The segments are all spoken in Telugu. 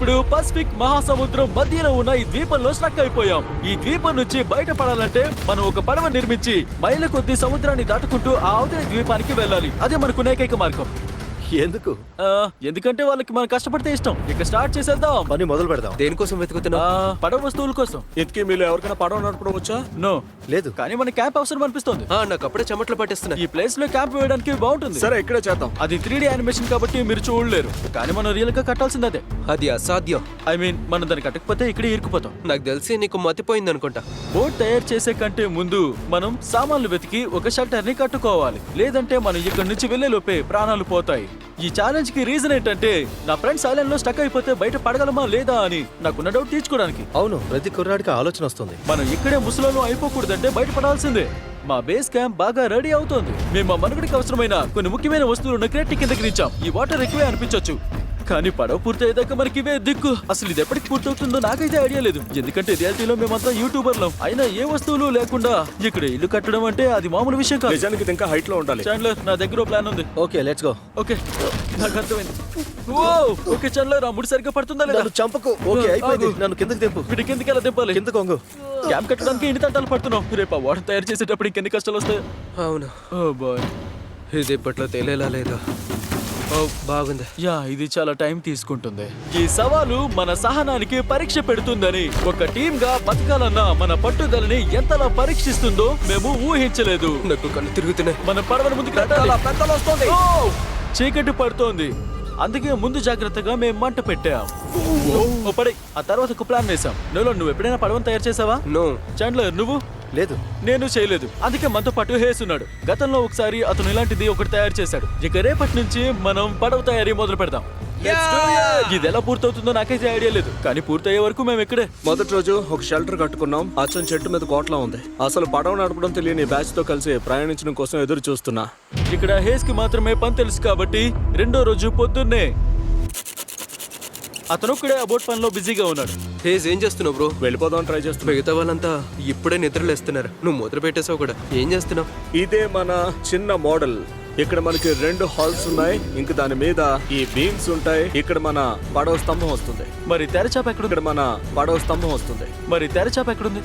ఇప్పుడు పసిఫిక్ మహాసముద్రం మధ్యలో ఉన్న ఈ ద్వీపంలో స్ట్రక్ అయిపోయాం. ఈ ద్వీపం నుంచి బయటపడాలంటే మనం ఒక పడవ నిర్మించి మైళ్ళ కొద్ది సముద్రాన్ని దాటుకుంటూ ఆ అవతలి ద్వీపానికి వెళ్ళాలి. అదే మనకు ఏకైక మార్గం. ఎందుకు? ఎందుకంటే వాళ్ళకి మనం కష్టపడితే ఇష్టం. ఇక స్టార్ట్ చేసేద్దాం. పని మొదలు పెడదాం. దేనికోసం వెతుకుతున్నా? పడవ వస్తువుల కోసం. ఇంతకీ మీలో ఎవరికైనా పడవ నడపడం వచ్చా? నో, లేదు. కానీ మన క్యాంప్ అవసరం అనిపిస్తుంది. నాకు అప్పుడే చెమట్లు పట్టేస్తున్నా. ఈ ప్లేస్ లో క్యాంప్ వేయడానికి బాగుంటుంది. సరే, ఇక్కడే చేద్దాం. అది 3D యానిమేషన్ కాబట్టి మీరు చూడలేరు, కానీ మనం రియల్ గా కట్టాల్సింది అదే. అది అసాధ్యం. ఐ మీన్, మనం దాన్ని కట్టకపోతే ఇక్కడే ఇరుక్కుపోతాం. నాకు తెలిసి నీకు మతిపోయింది అనుకుంటా. బోట్ తయారు చేసే కంటే ముందు మనం సామాన్లు వెతికి ఒక షెల్టర్ ని కట్టుకోవాలి. లేదంటే మనం ఇక్కడ నుంచి వెళ్లే లోపే ప్రాణాలు పోతాయి. ఈ ఛాలెంజ్ కి రీజన్ ఏంటంటే నా ఫ్రెండ్స్ ఐలాండ్ లో స్టక్ అయిపోతే బయట పడగలమా లేదా అని నాకున్న డౌట్ తీర్చుకోవడానికి. అవును, ప్రతి కుర్రాడికి ఆలోచన వస్తుంది. మనం ఇక్కడే ముసలోళ్ళు అయిపోకూడదంటే బయట పడాల్సిందే. మా బేస్ క్యాంప్ బాగా రెడీ అవుతోంది. మేము మా మనుగడికి అవసరమైన కొన్ని ముఖ్యమైన వస్తువులను క్రేట్ కిందకి దించాం. ఈ వాటర్ ఎక్కువే అనిపించొచ్చు, కానీ పడవ పూర్తయ్యేదాకా మనకి ఇవే దిక్కు. అసలు ఇది ఎప్పటికి పూర్తవుతుందో నాకైతే ఐడియా లేదు. ఎందుకంటే రియాలిటీలో మేమంతా యూట్యూబర్లం. అయినా ఏ వస్తువులు లేకుండా ఇక్కడ ఇల్లు కట్టడం అంటే అది మామూలు విషయం కాదు. నిజానికి ఇది ఇంకా హైట్ లో ఉండాలి. చాండ్లర్, నా దగ్గర ప్లాన్ ఉంది. Okay, let's go. ఓకే, నాకు అర్థమైంది. ఓకే చాండ్లర్, ఆ ముడి సరిగ్గా పడుతుందా లేదా? నన్ను చంపకు. ఓకే, అయిపోయింది. నన్ను కిందకి దింపు. వీటి కిందకి ఎలా దింపాలి? కిందకు వంగు. క్యాంప్ కట్టడానికి ఎన్ని తంటాలు పడుతున్నాం. రేపు ఆ వాటర్ తయారు చేసేటప్పుడు ఇంకెన్ని కష్టాలు వస్తాయి. అవును, ఓ బాయ్, ఇది ఇప్పట్లో తేలేలా లేదా? ఓ బాగుంది. యా, ఇది చాలా టైం తీసుకుంటుంది. ఈ సవాలు మన సహనానికి పరీక్ష పెడుతుందని, ఒక టీమ్ గా బతకాలన్న మన పట్టుదలని ఎంతలా పరీక్షిస్తుందో మేము ఊహించలేదు. నాకు కళ్ళు తిరుగుతున్నాయి. మన పడవను ముందుకు నెట్టాలి. ఓ! చీకటి పడుతోంది, అందుకే ముందు జాగ్రత్తగా మేము మంట పెట్టాం. ఓ పడి, ఆ తర్వాత ఒక ప్లాన్ వేసాం. నువ్వు ఎప్పుడైనా పడవను తయారు చేసావా? నో. చాండ్లర్, నువ్వు? లేదు. నేను చేయలేదు. అందుకే మనతో పాటు హేస్ ఉన్నాడు. గతంలో ఒకసారి అతను ఇలాంటిది ఒకటి తయారు చేశాడు. ఇక రేపటి నుంచి మనం పడవ తయారీ మొదలు పెడదాం. ఇది ఎలా పూర్తవుతుందో నాకైతే ఐడియా లేదు, కానీ పూర్తయ్యే వరకు మేము ఇక్కడే. మొదటి రోజు ఒక షెల్టర్ కట్టుకున్నాం. అచ్చం చెట్టు మీద కోట్లా ఉంది. అసలు పడవ నడపడం తెలియని బ్యాచ్ తో కలిసి ప్రయాణించడం కోసం ఎదురు చూస్తున్నా. ఇక్కడ హేస్ కి మాత్రమే పని తెలుసు కాబట్టి రెండో రోజు పొద్దున్నే అతను ఒక్కడే ఆ బోట్ పనిలో బిజీగా ఉన్నాడు. హేజ్, ఏం చేస్తున్నావు బ్రో? వెళ్ళిపోదాం ట్రై చేస్తున్నా. మిగతా వాళ్ళంతా ఇప్పుడే నిద్రలేస్తున్నారు. నువ్వు మొదలు పెట్టేసావు కూడా. ఏం చేస్తున్నావు? ఇదే మన చిన్న మోడల్. ఇక్కడ మనకి 2 హాల్స్ ఉన్నాయి. ఇంక దాని మీద ఈ బీమ్స్ ఉంటాయి. ఇక్కడ మన పడవ స్తంభం వస్తుంది. మరి తెరచాప ఎక్కడుంది? ఇక్కడ మన పడవ స్తంభం వస్తుంది. మరి తెరచాప ఎక్కడుంది?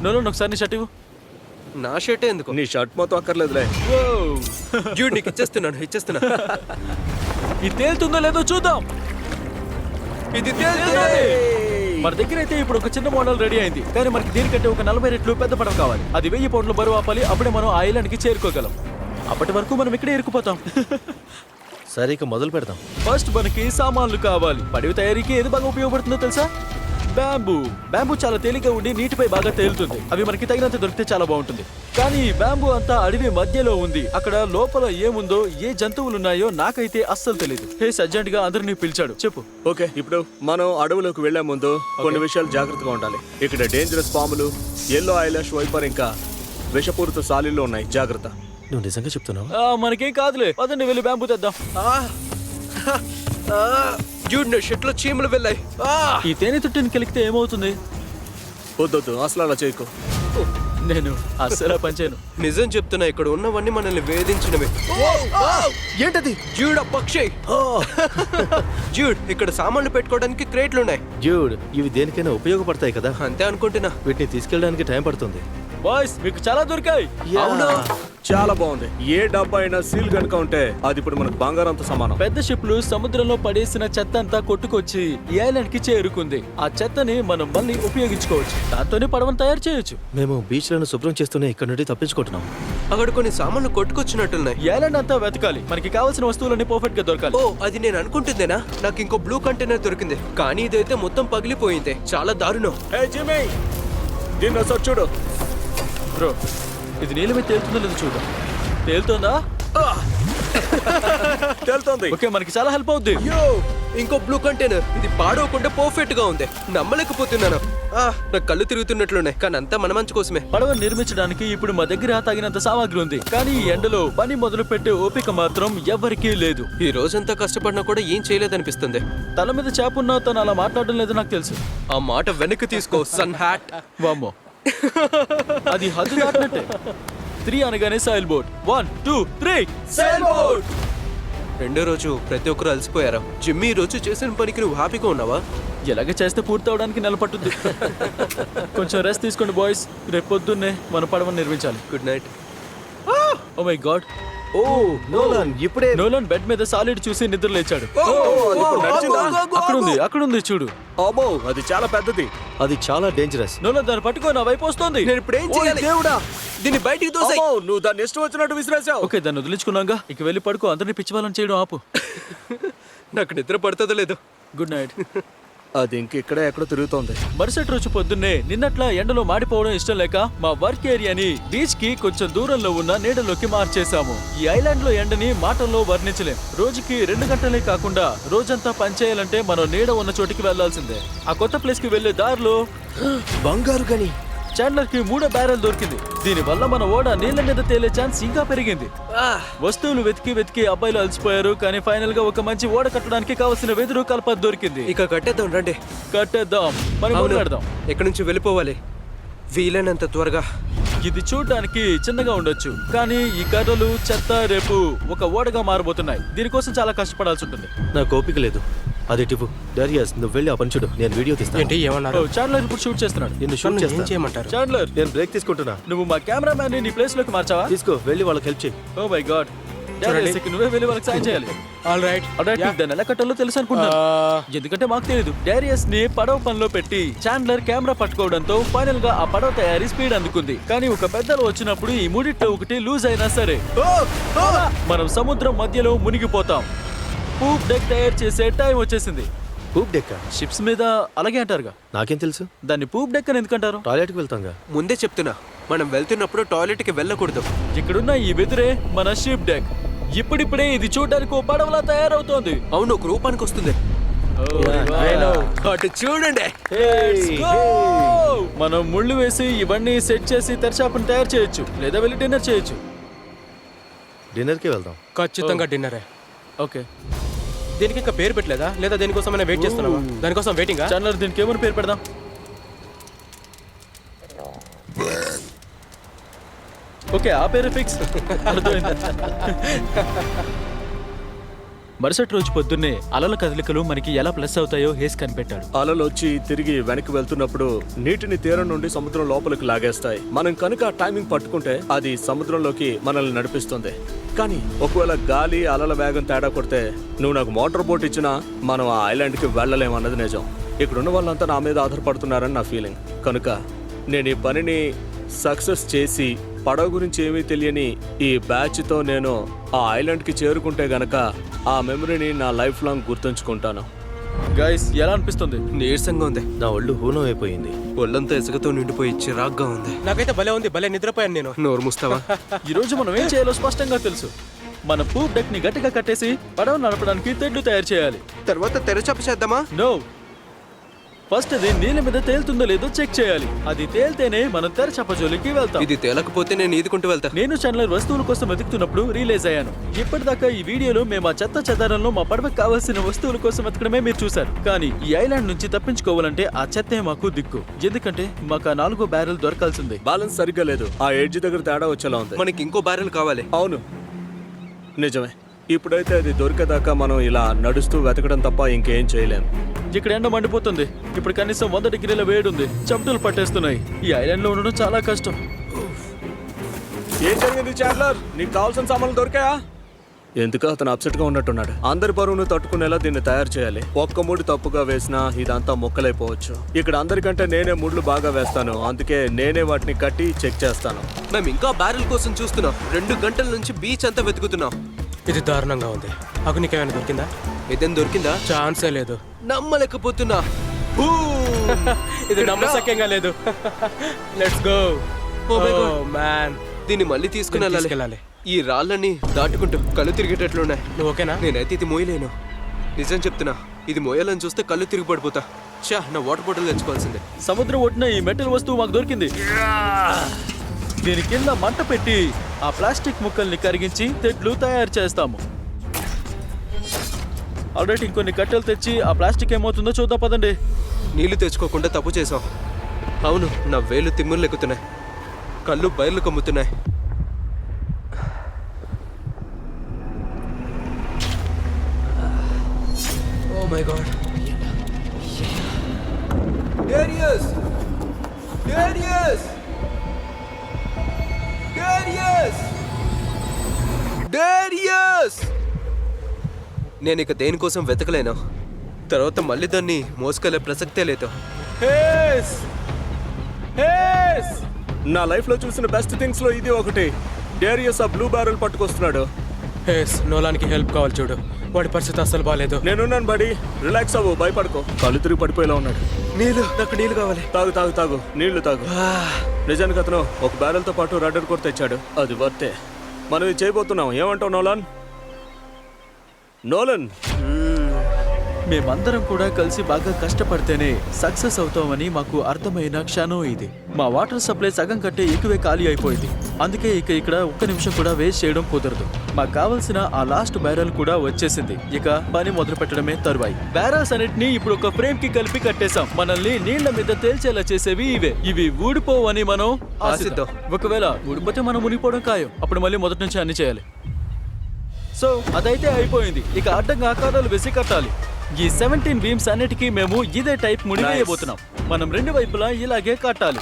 నోలో ఒకసారి నీ షర్ట్ ఇవ్వు. నా షర్టే ఎందుకు? నీ షర్ట్ మొత్తం అక్కర్లేదులే. డ్యూడ్, నీకు ఇచ్చేస్తున్నా. ఇది తేలుతుందో లేదో చూద్దాం. ఇది తేలుతుంది. మన దగ్గర అయితే ఇప్పుడు ఒక చిన్న మోడల్ రెడీ అయింది, కానీ మనకి దీనికంటే ఒక 40 రెట్లు పెద్ద పడవ కావాలి. అది 1000 పౌండ్ల బరువు ఆపాలి. అప్పుడే మనం ఆ ఐలాండ్ కి చేరుకోగలం. అప్పటి వరకు మనం ఇక్కడే ఇరుక్కుపోతాం. సరే, ఇక మొదలు పెడదాం. ఫస్ట్ మనకి సామాన్లు కావాలి. పడవ తయారీకి ఏది బాగా ఉపయోగపడుతుందో తెలుసా? బ్యాంబూ చాలా తేలిగ్గా ఉండి నీటిపై బాగా తేలుతుంది. అవి మనకి తగినంత దొరికితే చాలా బాగుంటుంది. కానీ ఈ బ్యాంబూ అంతా అడవి మధ్యలో ఉంది. అక్కడ లోపల ఏముందో, ఏ జంతువులు ఉన్నాయో నాకైతే అస్సలు తెలియదు. హేస్ అర్జెంట్ గా అందరినీ పిలిచాడు. చెప్పు. ఓకే, ఇప్పుడు మనం అడవులోకి వెళ్లే ముందు కొన్ని విషయాలు జాగ్రత్తగా ఉండాలి. ఇక్కడ డేంజరస్ పాములు, ఎల్లో ఐలాష్ వైపర్, ఇంకా విషపూరిత సాలీలు ఉన్నాయి. జాగ్రత్త. నువ్వు నిజంగా చెప్తున్నావు? మనకేం కాదులే, పదండి వెళ్ళి బ్యాంబూ తెద్దాం. డ్యూడ్, నా షర్ట్లో చీమలు వెళ్ళాయి. ఈ తేనె తుట్టిని కలిగితే ఏమవుతుంది? వద్దొద్దు, అసలు అలా చేయకు. నేను అస్సలు పనిచేయను. నిజం చెప్తున్నా, ఇక్కడ ఉన్నవన్నీ మనల్ని వేధించినవి. ఏంటది? డ్యూడ్, ఆ పక్షి. డ్యూడ్, ఇక్కడ సామాన్లు పెట్టుకోవడానికి క్రేట్లు ఉన్నాయి. డ్యూడ్, ఇవి దేనికైనా ఉపయోగపడతాయి కదా. అంతే అనుకుంటున్నా. వీటిని తీసుకెళ్ళడానికి టైం పడుతుంది. బాయ్స్, మీకు చాలా దొరికాయి. అవునా? చాలా బాగుంది. ఏ డబ్బా అయినా సీల్ కనుక ఉంటే అది ఇప్పుడు మనకు బంగారంతో సమానం. పెద్ద షిప్లు సముద్రంలో పడేసిన చెత్త అంతా కొట్టుకొచ్చి ఈ ఐలాండ్ కి చేరుకుంది. ఆ చెత్తని మనం మళ్ళీ ఉపయోగించుకోవచ్చు. దాంతోనే పడవను తయారు చేయొచ్చు. మేము బీచ్లను శుభ్రం చేస్తూనే ఇక్కడ నుండి తప్పించుకుంటున్నాం. అక్కడ కొన్ని సామాన్లు కొట్టుకొచ్చినట్టున్నాయి. ఈ ఐలాండ్ అంతా వెతకాలి. మనకి కావాల్సిన వస్తువులన్నీ పర్ఫెక్ట్ గా దొరకాలి. ఓ, అది నేను అనుకుంటుందేనా? నాకు ఇంకో బ్లూ కంటైనర్ దొరికింది, కానీ ఇదైతే మొత్తం పగిలిపోయింది. చాలా దారుణం. హే జిమ్మీ, దీన్ని ఒకసారి చూడు. బ్రో, ఇది నీళ్ళ మీద తేలుతుందో లేదో చూద్దాం. తేలుతుందా? తేలుతోంది. ఓకే, మనకి చాలా హెల్ప్ అవుద్ది. ఇంకో బ్లూ కంటైనర్. ఇది పాడవకుండా పర్ఫెక్ట్ గా ఉంది. నమ్మలేకపోతున్నాను. నాకు కళ్ళు తిరుగుతున్నట్లున్నాయి, కానీ అంతా మన మంచి కోసమే. పడవ నిర్మించడానికి ఇప్పుడు మా దగ్గర తగినంత సామాగ్రి ఉంది, కానీ ఈ ఎండలో పని మొదలు పెట్టే ఓపిక మాత్రం ఎవ్వరికీ లేదు. ఈ రోజంతా కష్టపడినా కూడా ఏం చేయలేదనిపిస్తుంది. తల మీద చేపున్నా తను అలా మాట్లాడడం లేదు నాకు తెలుసు. ఆ మాట వెనక్కి తీసుకో, సన్ హ్యాట్. వామ్మో, అది హద్దు దాటినట్టే. 3 అనగానే సైల్ బోట్. 1 2 3 సైల్ బోట్. రెండో రోజు ప్రతి ఒక్కరు అలసిపోయారు. జిమ్మి ఈ రోజు చేసిన పనికి నువ్వు హ్యాపీగా ఉన్నావా? ఎలాగ చేస్తే పూర్తి అవడానికి నెల పట్టుద్ది. కొంచెం రెస్ట్ తీసుకోండి బాయ్స్, రేపు పొద్దున్నే మన పడవను నిర్మించాలి. Good night. Oh my god, oh Nolan ఇప్పుడే నోలన్ బెడ్ మీద సాలిడ్ చూసి నిద్ర లేచాడు. అక్కడ ఉంది చూడు. అబ్బో అది చాలా పెద్దది. అది చాలా డేంజరస్. నోలన్ దాన్ని పట్టుకో, నా వైపు వస్తుంది. నేను ఇప్పుడు ఏం చేయాలి? దేవుడా, దీన్ని బయటికి తోసేయ్. అబ్బో, నువ్వు దాన్ని ఇష్టం వచ్చినట్టు విసిరేసావు. ఓకే, దాన్ని వదిలించుకున్నాగా, ఇక వెళ్ళి పడుకో. అందరినీ పిచ్చి వాళ్ళని చేయడం ఆపు. నాకు నిద్ర పడుతుందో లేదో. Good night. అది ఇంకెక్కడే ఎక్కడో తిరుగుతోంది. మరుసటి రోజు పొద్దున్నే నిన్నట్లా ఎండలో మాడిపోవడం ఇష్టం లేక మా వర్క్ ఏరియాని బీచ్ కి కొంచెం దూరంలో ఉన్న నీడలోకి మార్చేశాము. ఈ ఐలాండ్ లో ఎండని మాటల్లో వర్ణించలేం. రోజుకి 2 గంటలే కాకుండా రోజంతా పనిచేయాలంటే మనం నీడ ఉన్న చోటికి వెళ్లాల్సిందే. ఆ కొత్త ప్లేస్ కి వెళ్లే దారిలో బంగారు గని చాండ్లర్ కి 3 బ్యారెల్ దొరికింది. దీని వల్ల మన ఓడ నీళ్ల మీద తేలే ఛాన్స్ ఇంకా పెరిగింది. వస్తువులు వెతికి అబ్బాయిలు అలసిపోయారు, కానీ ఫైనల్ గా ఒక మంచి ఓడ కట్టడానికి కావలసిన వెదురు కలప దొరికింది. ఇక కట్టేద్దాం రండి. కట్టేద్దాం, మరి మొదలెడదాం. ఎక్కడి నుంచి వెళ్ళిపోవాలి వీలైనంత త్వరగా. ఇది చూడడానికి చిన్నగా ఉండొచ్చు, కానీ ఈ కర్రలు చెత్త రేపు ఒక ఓడగా మారబోతున్నాయి. దీనికోసం చాలా కష్టపడాల్సి ఉంటుంది. నాకు ఓపిక లేదు. అది టిపు డారియస్, నువ్వు వెళ్ళి ఆ పని చూడు, నేను వీడియో తీస్తాను. ఏంటి ఏమన్నారు? చాండ్లర్ ఇప్పుడు షూట్ చేస్తున్నాడు. నిన్ను షూట్ ఏం చేస్తాను. చేయమంటారు? చాండ్లర్, నేను బ్రేక్ తీసుకుంటున్నా. నువ్వు మా కెమెరామ్యాన్ ని నీ ప్లేస్ లోకి మార్చావా? తీసుకో, వెళ్ళి వాళ్ళకి హెల్ప్ చేయి. ఓ మై గాడ్, నువ్వే వెళ్ళి వాళ్ళకి సాయం చేయాలి. All right. దాన్ని ఎలా కట్టాలో తెలుసు అనుకుంటున్నాను, ఎందుకంటే మాకు తెలియదు. డారియస్ ని పడవ పనిలో పెట్టి చాండ్లర్ కెమెరా పట్టుకోవడంతో ఫైనల్ గా ఆ పడవ తయారీ స్పీడ్ అందుకుంది. కానీ ఒక పెద్దలు వచ్చినప్పుడు ఈ మూడిట్లో ఒకటి లూజ్ అయినా సరే మనం సముద్రం మధ్యలో మునిగిపోతాం. పూప్ డెక్ తయారు చేసే టైం వచ్చేసింది. పూప్ డెక్క షిప్స్ మీద అలాగే అంటారుగా. నాకేం తెలుసు? దాన్ని పూప్ డెక్ అని ఎందుకంటారు? టాయిలెట్కి వెళ్తాంగా. ముందే చెప్తున్నా, మనం వెళ్తున్నప్పుడు టాయిలెట్ కి వెళ్ళకూడదు. ఇక్కడున్న ఈ వెదురే మన షిప్ డెక్. ఇప్పుడిప్పుడే ఇది చూడడానికి ఓ పడవలా తయారవుతోంది. అవును, ఒక రూపానికి వస్తుంది. అటు చూడండి. మనం ముళ్ళు వేసి ఇవన్నీ సెట్ చేసి తెరచాపను తయారు చేయొచ్చు, లేదా వెళ్ళి డిన్నర్ చేయొచ్చు. డిన్నర్కి వెళ్దాం. ఖచ్చితంగా డిన్నరే. ఓకే, దీనికి ఇంకా పేరు పెట్టలేదా, లేదా దేనికోసమైనా వెయిట్ చేస్తున్నావా? దానికోసం వెయిటింగా? చాండ్లర్, దీనికి ఏమని పేరు పెడదాం? ఓకే, ఆ పేరు ఫిక్స్. మరుసటి రోజు పొద్దున్నే అలల కదలికలు మనకి ఎలా ప్లస్ అవుతాయో హేస్ కనిపెట్టాడు. అలలు వచ్చి తిరిగి వెనక్కి వెళ్తున్నప్పుడు నీటిని తీరం నుండి సముద్రం లోపలికి లాగేస్తాయి. మనం కనుక టైమింగ్ పట్టుకుంటే అది సముద్రంలోకి మనల్ని నడిపిస్తుంది. కానీ ఒకవేళ గాలి అలల వేగం తేడా కొడితే నువ్వు నాకు మోటార్ బోట్ ఇచ్చినా మనం ఆ ఐలాండ్కి వెళ్ళలేమన్నది నిజం. ఇక్కడున్న వాళ్ళంతా నా మీద ఆధారపడుతున్నారని నా ఫీలింగ్. కనుక నేను ఈ పనిని సక్సెస్ చేసి పడవ గురించి ఏమీ తెలియని ఈ బ్యాచ్తో నేను ఆ ఐలాండ్కి చేరుకుంటే గనక ఆ మెమరీని నా లైఫ్ లాంగ్ గుర్తుంచుకుంటాను. గైస్, ఎలా అనిపిస్తుంది? నీరసంగా ఉంది. నా ఒళ్ళు హూనం అయిపోయింది. ఒళ్ళంతా ఇసుకతో నిండిపోయి చిరాగ్గా ఉంది. నాకైతే భలే ఉంది, భలే నిద్రపోయాను నేను. నోరు ముస్తావా? ఈ రోజు మనం ఏం చేయాలో స్పష్టంగా తెలుసు. మన పూప్ డెక్ ని గట్టిగా కట్టేసి పడవ నడపడానికి తెడ్లు తయారు చేయాలి. తర్వాత తెరచాప చేద్దామా? నో, ఫస్ట్ అది నీళ్ళ మీద తేలుతుందో లేదో చెక్ చేయాలి. అది తేలితేనే మనం తెరచాప జోలికి వెళ్తాం. ఇది తేలకపోతే నేను ఈదుకుంటూ వెళ్తా. నేను చాండ్లర్ వస్తువుల కోసం వెతుకుతున్నప్పుడు రియలైజ్ అయ్యాను. ఇప్పటిదాకా ఈ వీడియోలో మేము ఆ చెత్త చెదారంలో మా పడవకు కావాల్సిన వస్తువుల కోసం వెతకడమే మీరు చూశారు. కానీ ఈ ఐలాండ్ నుంచి తప్పించుకోవాలంటే ఆ చెత్తే మాకు దిక్కు. ఎందుకంటే మాకు ఆ 4 బ్యారెల్ దొరకాల్సిందే. బ్యాలెన్స్ సరిగ్గా లేదు. ఆ ఎడ్జ్ దగ్గర తేడా వచ్చేలా ఉంది. మనకి ఇంకో బ్యారెల్ కావాలి. అవును, నిజమే. ఇప్పుడైతే అది దొరికేదాకా మనం ఇలా నడుస్తూ వెతకడం తప్ప ఇంకేం చేయలేం. ఇక్కడ ఎండ మండిపోతుంది. ఇప్పుడు కనీసం 100 డిగ్రీల వేడుంది. చెమటలు పట్టేస్తున్నాయి. ఈ ఐలాండ్ లో ఉండడం చాలా కష్టం. ఏం జరిగింది చాండ్లర్? నీకు కావాల్సిన సామాన్లు దొరికాయా? ఎందుకు అతను అప్సెట్ గా ఉన్నట్టున్నాడు. అందరి బరువును తట్టుకునేలా దీన్ని తయారు చేయాలి. ఒక్క ముడి తప్పుగా వేసినా ఇదంతా మొక్కలైపోవచ్చు. ఇక్కడ అందరికంటే నేనే ముడ్లు బాగా వేస్తాను, అందుకే నేనే వాటిని కట్టి చెక్ చేస్తాను. మేము ఇంకా బ్యారెల్ కోసం చూస్తున్నాం. 2 గంటల నుంచి బీచ్ అంతా వెతుకుతున్నాం. ఇది దారుణంగా ఉంది. అగు నీకేమైనా దొరికిందా? ఏదైనా దొరికిందా? ఛాన్సే లేదు. నమ్మలేకపోతున్నా. ఇది నమ్మశక్యంగా లేదు. Let's go. Oh my God. Man, దీన్ని మళ్ళీ తీసుకుని దీన్ని వెళ్ళాలి. తీసుకెళ్ళాలి. ఈ రాళ్ళని దాటుకుంటూ కళ్ళు తిరిగేటట్లున్నాయి. నువ్వు ఓకేనా? నేనైతే ఇది మోయలేను. నిజం చెప్తున్నా, ఇది మోయాలని చూస్తే కళ్ళు తిరిగి పడిపోతా. నా వాటర్ బాటిల్ తెచ్చుకోవాల్సిందే. సముద్రం ఒడ్డున ఈ మెటల్ వస్తువు మాకు దొరికింది. దీని కింద మంట పెట్టి ఆ ప్లాస్టిక్ ముక్కల్ని కరిగించి తెడ్లు తయారు చేస్తాము. ఆల్రెడీ ఇంకొన్ని కట్టెలు తెచ్చి ఆ ప్లాస్టిక్ ఏమవుతుందో చూద్దాం పదండి. నీళ్లు తెచ్చుకోకుండా తప్పు చేసాం. అవును, నా వేలు తిమ్ములు ఎక్కుతున్నాయి, కళ్ళు బయర్లు కమ్ముతున్నాయి. My God Darius Darius Darius Darius నేను ఇక దేనికోసం వెతకలేను. తర్వాత మళ్ళీ దాన్ని మోసుకెళ్లే ప్రసక్తే లేదు. హేస్ హేస్ నా లైఫ్ లో చూసిన బెస్ట్ థింగ్స్ లో ఇది ఒకటి. డేరియస్ ఆ బ్లూ బ్యారెల్ పట్టుకొస్తున్నాడు. హేస్, నోలానికి హెల్ప్ కావాలి చూడు. వాడి పరిస్థితి అస్సలు బాగాలేదు. నేనున్నాను బడి, రిలాక్స్ అవ్వు, భయపడుకో. కళ్ళు తిరిగి పడిపోయేలా ఉన్నాడు. నీళ్ళు, నాకు నీళ్ళు కావాలి. తాగు తాగు తాగు, నీళ్లు తాగు. నిజానికి అతను ఒక బ్యారెల్ తో పాటు రడ్డర్ కూడా తెచ్చాడు. అది వర్తే. మనం ఇది చేయబోతున్నాం. ఏమంటావు నోలాన్? నోలన్, మేమందరం కూడా కలిసి బాగా కష్టపడితేనే సక్సెస్ అవుతామని మాకు అర్థమైన క్షణం ఇది. మా వాటర్ సప్లై సగం కంటే ఎక్కువే ఖాళీ అయిపోయింది. అందుకే ఇక్కడ ఒక్క నిమిషం కూడా వేస్ట్ చేయడం కుదరదు. మాకు కావాల్సిన ఆ లాస్ట్ బ్యారల్ కూడా వచ్చేసింది. ఇక పని మొదలు పెట్టడమే తరువాయి. బ్యారల్స్ అన్నిటిని ఇప్పుడు ఒక ఫ్రేమ్ కి కలిపి కట్టేశాం. మనల్ని నీళ్ల మీద తేల్చేలా చేసేవి ఇవే. ఇవి ఊడిపోవని మనం ఆశిద్దాం. ఒకవేళ ఊడిపోతే మనం మునిగిపోవడం ఖాయం. అప్పుడు మళ్ళీ మొదటి నుంచి అన్ని చేయాలి. సో అదైతే అయిపోయింది. ఇక అడ్డంగా ఆకారాలు వేసి కట్టాలి. ఈ 17 బీమ్స్ అన్నిటికీ మేము ఇదే టైప్ ముడి వేయబోతున్నాం. మనం రెండు వైపులా ఇలాగే కట్టాలి.